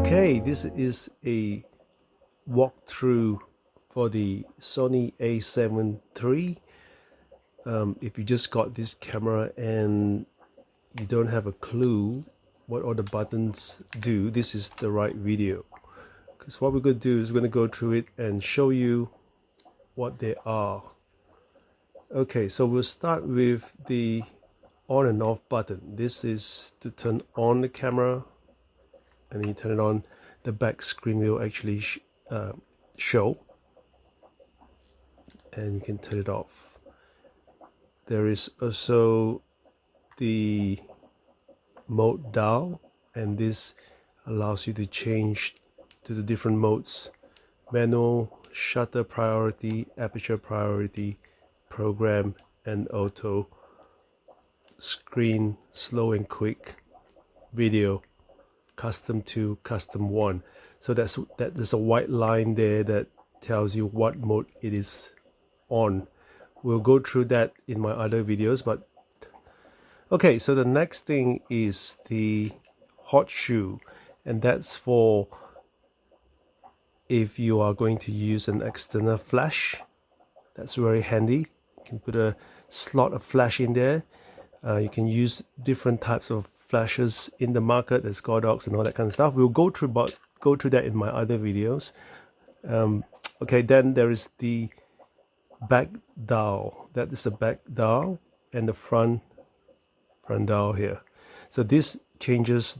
Okay, this is a walkthrough for the Sony A7 III. If you just got this camera and you don't have a clue what all the buttons do, this is the right video. Because what we're going to do is we're going to go through it and show you what they are. Okay, so we'll start with the on and off button. This is to turn on the camera, and then you turn it on. The back screen will actually show, and you can turn it off. There is also the mode dial, and this allows you to change to the different modes: manual, shutter priority, aperture priority, program, and auto, screen, slow and quick, video, custom 2, custom 1. So there's a white line there that tells you what mode it is on. We'll go through that in my other videos, but okay, so the next thing is the hot shoe, and that's for if you are going to use an external flash. That's very handy. You can put a slot of flash in there. You can use different types of flashes in the market. There's Godox and all that kind of stuff. We'll go through that in my other videos. Okay, then there is the back dial. That is the back dial, and the front dial here. So this changes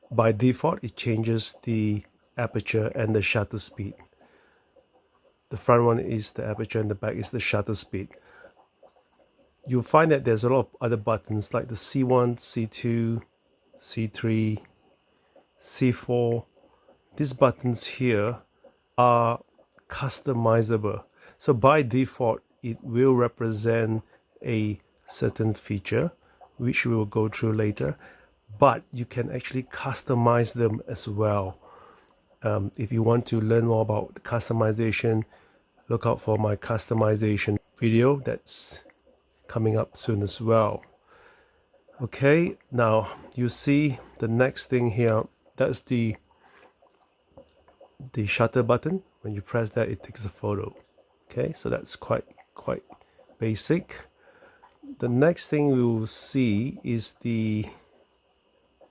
by default, it changes the aperture and the shutter speed. The front one is the aperture and the back is the shutter speed. You'll find that there's a lot of other buttons like the C1, C2, C3, C4. These buttons here are customizable. So by default, it will represent a certain feature, which we will go through later, but you can actually customize them as well. If you want to learn more about the customization, look out for my customization video that's coming up soon as well. Okay, now you see the next thing here. That's the shutter button. When you press that, it takes a photo. Okay, so that's quite basic. The next thing we will see is the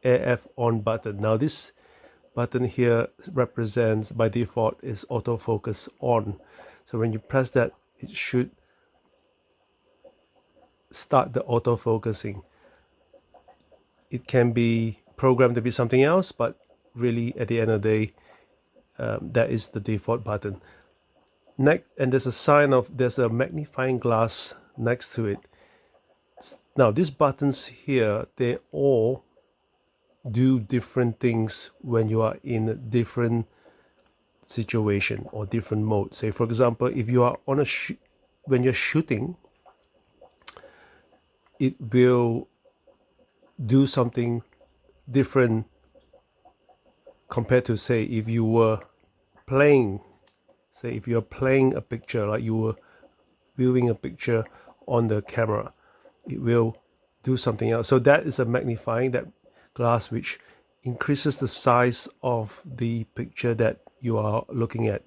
AF on button. Now this button here represents, by default, is autofocus on. So when you press that, it should start the autofocusing. It can be programmed to be something else, but really at the end of the day, that is the default button. Next, and there's a magnifying glass next to it. Now these buttons here, they all do different things when you are in a different situation or different mode. Say for example, if you are on when you're shooting, it will do something different compared to, say, if you were playing. Say if you're playing a picture, like you were viewing a picture on the camera, it will do something else. So that is a magnifying, that glass, which increases the size of the picture that you are looking at.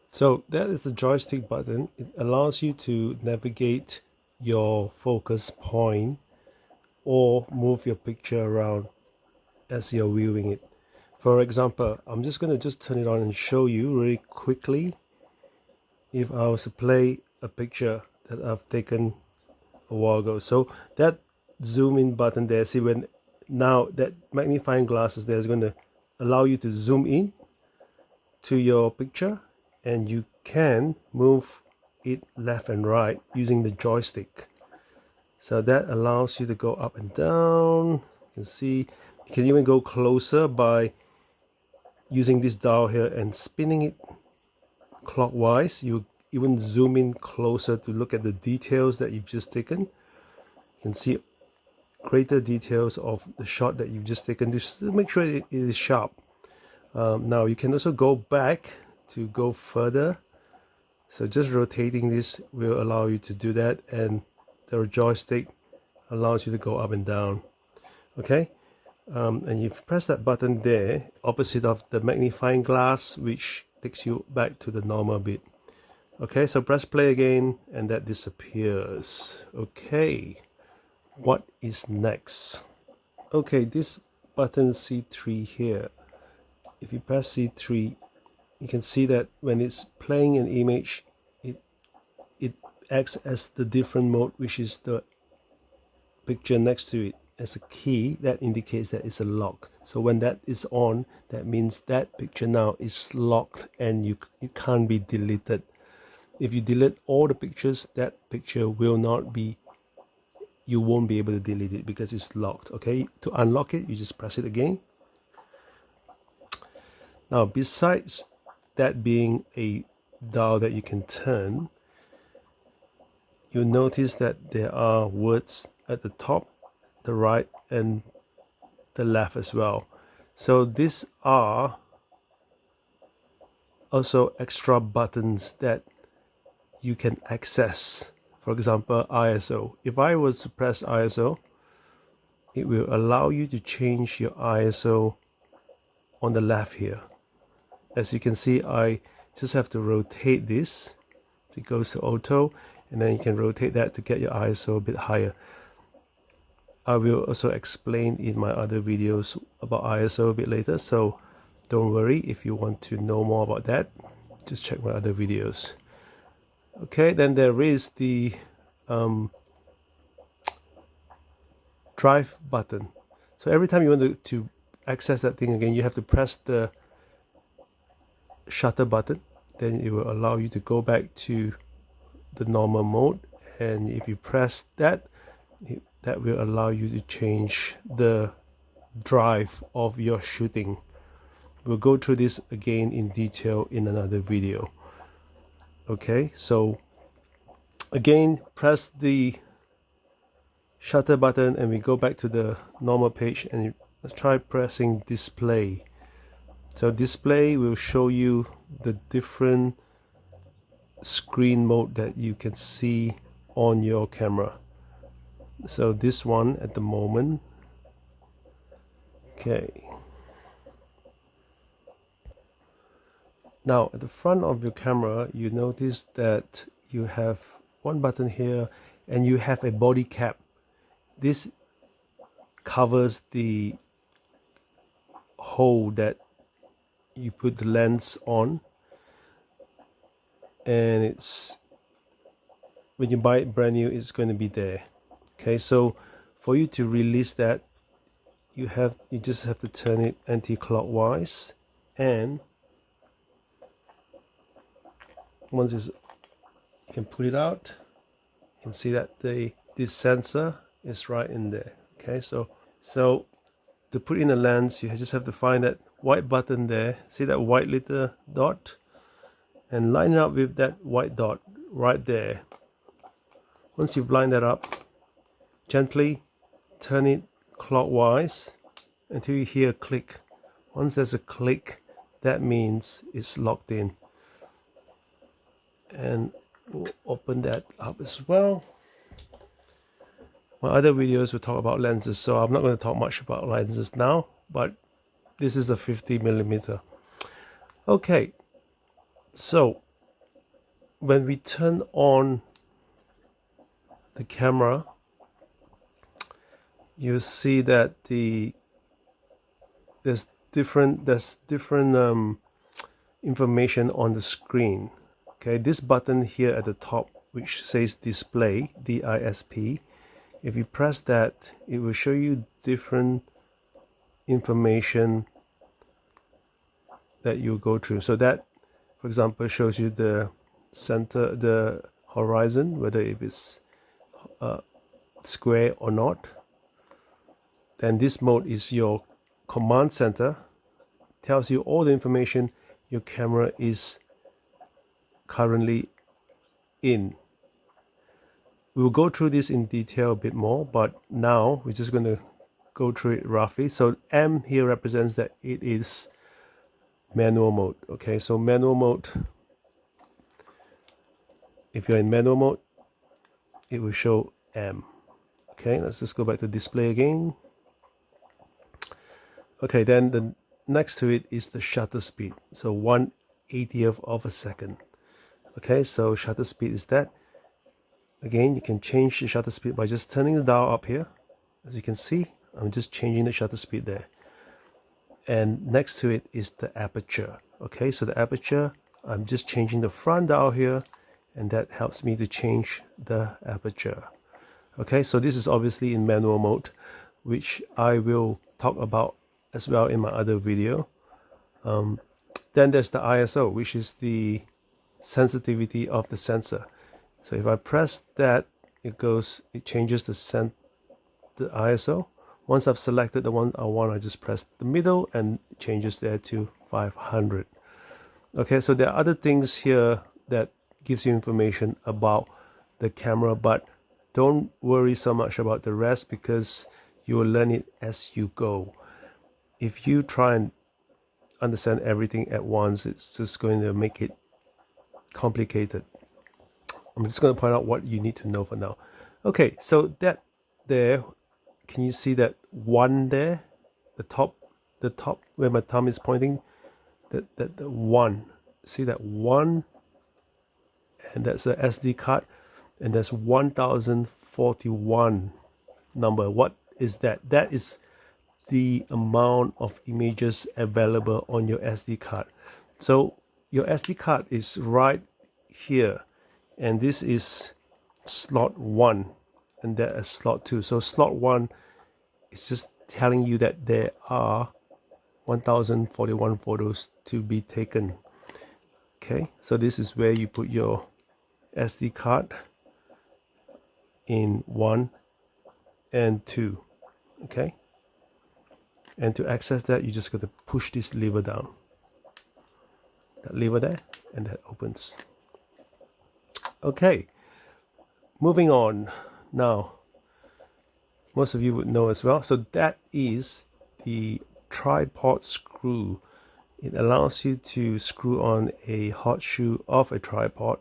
So that is the joystick button. It allows you to navigate your focus point or move your picture around as you're viewing it. For example, I'm just going to turn it on and show you really quickly. If I was to play a picture that I've taken a while ago, so that zoom in button there, see, when now that magnifying glass is there, is going to allow you to zoom in to your picture, and you can move it left and right using the joystick. So that allows you to go up and down. You can see, you can even go closer by using this dial here and spinning it clockwise. You even zoom in closer to look at the details that you've just taken. You can see greater details of the shot that you've just taken, just to make sure it is sharp. Now you can also go back to go further. So just rotating this will allow you to do that, and the joystick allows you to go up and down. Okay, and you press that button there, opposite of the magnifying glass, which takes you back to the normal bit. Okay, so press play again, and that disappears. Okay, what is next? Okay, this button C3 here, if you press C3, you can see that when it's playing an image, it acts as the different mode, which is the picture next to it as a key that indicates that it's a lock. So when that is on, that means that picture now is locked and it can't be deleted. If you delete all the pictures, that picture will not be, you won't be able to delete it because it's locked. Okay, to unlock it, you just press it again. Now, besides that being a dial that you can turn, you'll notice that there are words at the top, the right, and the left as well. So these are also extra buttons that you can access. For example, ISO. If I was to press ISO, it will allow you to change your ISO on the left here. As you can see, I just have to rotate this. It goes to auto, and then you can rotate that to get your ISO a bit higher. I will also explain in my other videos about ISO a bit later, so don't worry if you want to know more about that. Just check my other videos. Okay, then there is the drive button. So every time you want to access that thing again, you have to press the shutter button. Then it will allow you to go back to the normal mode, and if you press that, that will allow you to change the drive of your shooting. We'll go through this again in detail in another video. Okay, so again, press the shutter button and we go back to the normal page, and let's try pressing display. So display will show you the different screen mode that you can see on your camera. So this one at the moment, okay. Now at the front of your camera, you notice that you have one button here and you have a body cap. This covers the hole that you put the lens on, and it's, when you buy it brand new, it's going to be there. Okay, so for you to release that, you just have to turn it anti-clockwise, and once it's, you can pull it out, you can see that this sensor is right in there. Okay, so to put in a lens, you just have to find that white button there, see that white little dot, and line it up with that white dot right there. Once you've lined that up, gently turn it clockwise until you hear a click. Once there's a click, that means it's locked in. And we'll open that up as well. My other videos will talk about lenses, so I'm not going to talk much about lenses now, but this is a 50mm. Okay, so when we turn on the camera, you see that there's different information on the screen. Okay, this button here at the top, which says display, DISP, if you press that, it will show you different information that you go through. So that, for example, shows you the center, the horizon, whether if it's square or not. Then this mode is your command center, tells you all the information your camera is currently in. We will go through this in detail a bit more, but now we're just going to go through it roughly. So M here represents that it is manual mode. Okay, so manual mode, if you're in manual mode, it will show M. Okay, let's just go back to display again. Okay, then the next to it is the shutter speed. So 1/80th of a second. Okay, so shutter speed is that. Again, you can change the shutter speed by just turning the dial up here. As you can see, I'm just changing the shutter speed there. And next to it is the aperture. Okay, so the aperture, I'm just changing the front dial here, and that helps me to change the aperture. Okay, so this is obviously in manual mode, which I will talk about as well in my other video. Then there's the ISO, which is the sensitivity of the sensor. So if I press that, it changes the ISO. Once I've selected the one I want, I just press the middle and it changes there to 500. Okay, so there are other things here that gives you information about the camera, but don't worry so much about the rest because you will learn it as you go. If you try and understand everything at once, it's just going to make it complicated. I'm just going to point out what you need to know for now. Okay, so that there, can you see that one there? The top where my thumb is pointing, that the one. See that one? And that's a SD card, and that's 1041 number. What is that? That is the amount of images available on your SD card. So your SD card is right here, and this is slot 1, and that is slot 2. So slot 1 is just telling you that there are 1041 photos to be taken. Okay, so this is where you put your SD card in 1 and 2. Okay, and to access that, you just got to push this lever down, that lever there, and that opens. Okay, moving on. Now, most of you would know as well, so that is the tripod screw. It allows you to screw on a hot shoe of a tripod,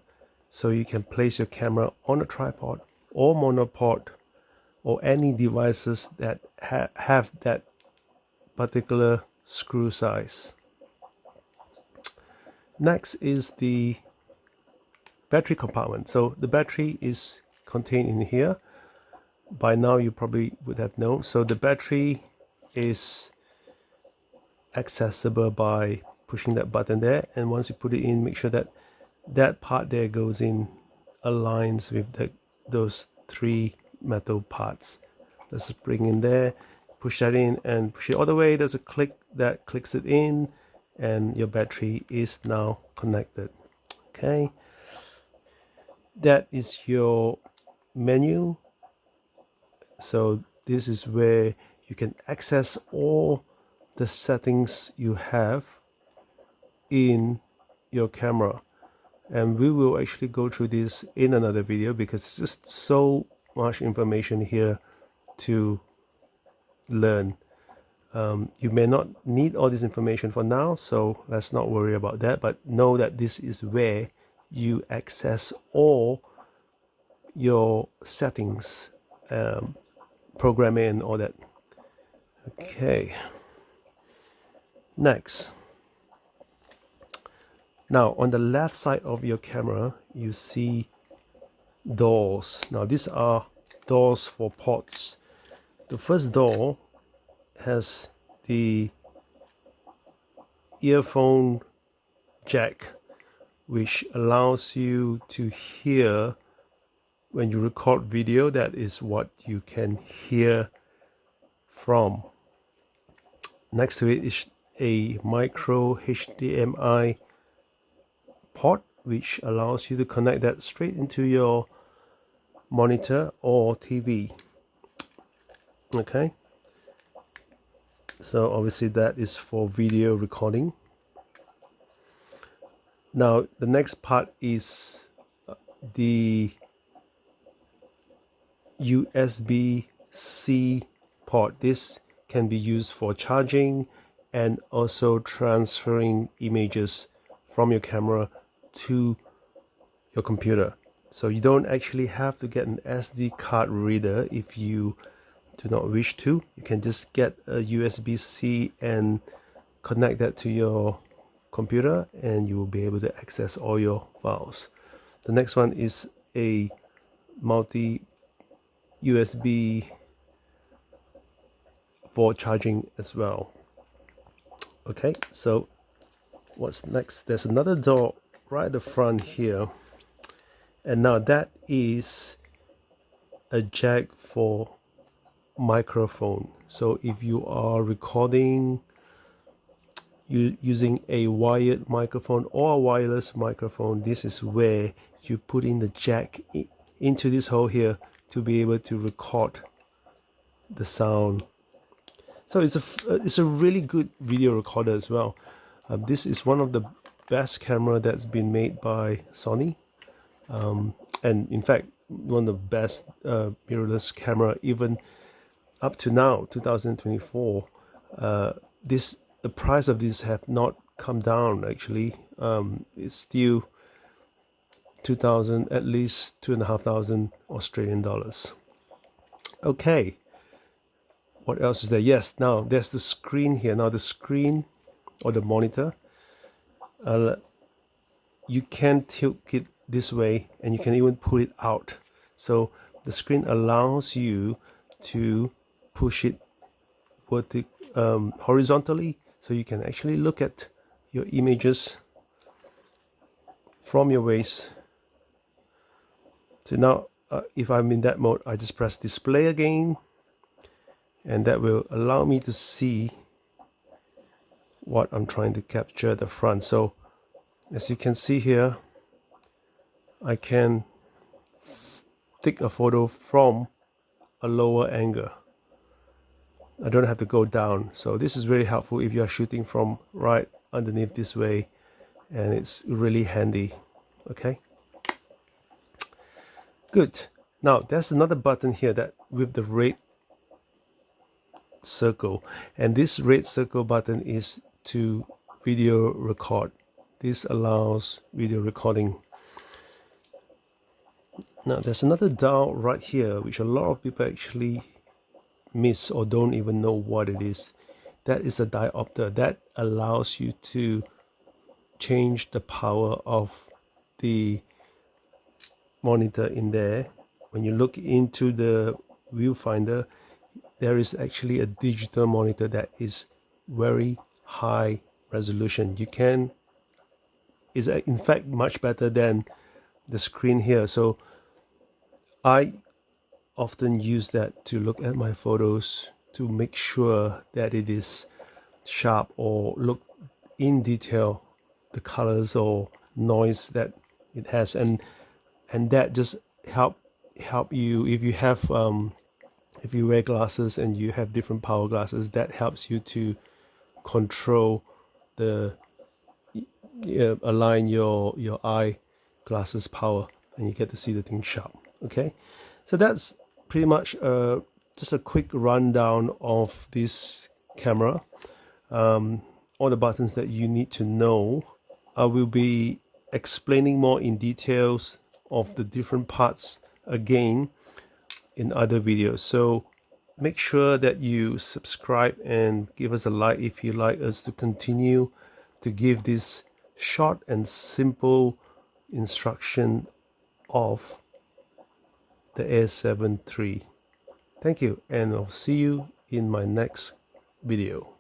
so you can place your camera on a tripod or monopod or any devices that have that particular screw size. Next is the battery compartment. So the battery is contained in here. By now you probably would have known. So the battery is accessible by pushing that button there, and once you put it in, make sure that that part there goes in, aligns with those 3 metal parts. There's a spring in there, push that in and push it all the way. There's a click that clicks it in, and your battery is now connected. Okay, that is your menu. So this is where you can access all the settings you have in your camera, and we will actually go through this in another video because it's just so much information here to learn. You may not need all this information for now, so let's not worry about that, but know that this is where you access all your settings, programming and all that. Okay, next. Now on the left side of your camera you see doors. Now these are doors for ports. The first door has the earphone jack, which allows you to hear when you record video. That is what you can hear from. Next to it is a micro HDMI port, which allows you to connect that straight into your monitor or TV. Okay, so obviously that is for video recording. Now the next part is the USB-C port. This can be used for charging and also transferring images from your camera to your computer. So you don't actually have to get an SD card reader if you do not wish to, you can just get a USB-C and connect that to your computer, and you will be able to access all your files. The next one is a multi USB for charging as well. Okay, so what's next? There's another door right at the front here, and now that is a jack for microphone. So if you are recording using a wired microphone or a wireless microphone, this is where you put in the jack into this hole here to be able to record the sound. So it's a really good video recorder as well. This is one of the best camera that's been made by Sony, and in fact one of the best mirrorless camera even up to now, 2024. The price of this have not come down actually. It's still 2,000, at least 2,500 Australian dollars. Okay, what else is there? Yes, now there's the screen here. Now the screen or the monitor, you can tilt it this way, and you can even pull it out. So the screen allows you to push it horizontally, so you can actually look at your images from your waist. So now if I'm in that mode, I just press display again, and that will allow me to see what I'm trying to capture at the front. So as you can see here, I can take a photo from a lower angle. I don't have to go down. So this is very helpful if you are shooting from right underneath this way, and it's really handy. Okay, good. Now there's another button here that with the red circle, and this red circle button is to video record. This allows video recording. Now there's another dial right here which a lot of people actually miss or don't even know what it is. That is a diopter that allows you to change the power of the monitor in there. When you look into the viewfinder, there is actually a digital monitor that is very high resolution. Is in fact much better than the screen here. So I often use that to look at my photos to make sure that it is sharp, or look in detail the colors or noise that it has, and that just help you if you have if you wear glasses and you have different power glasses. That helps you to control the align your eye glasses power, and you get to see the thing sharp. Okay, so that's pretty much just a quick rundown of this camera. All the buttons that you need to know. I will be explaining more in details of the different parts again in other videos. So make sure that you subscribe and give us a like if you like us to continue to give this short and simple instruction of the A7III. Thank you, and I'll see you in my next video.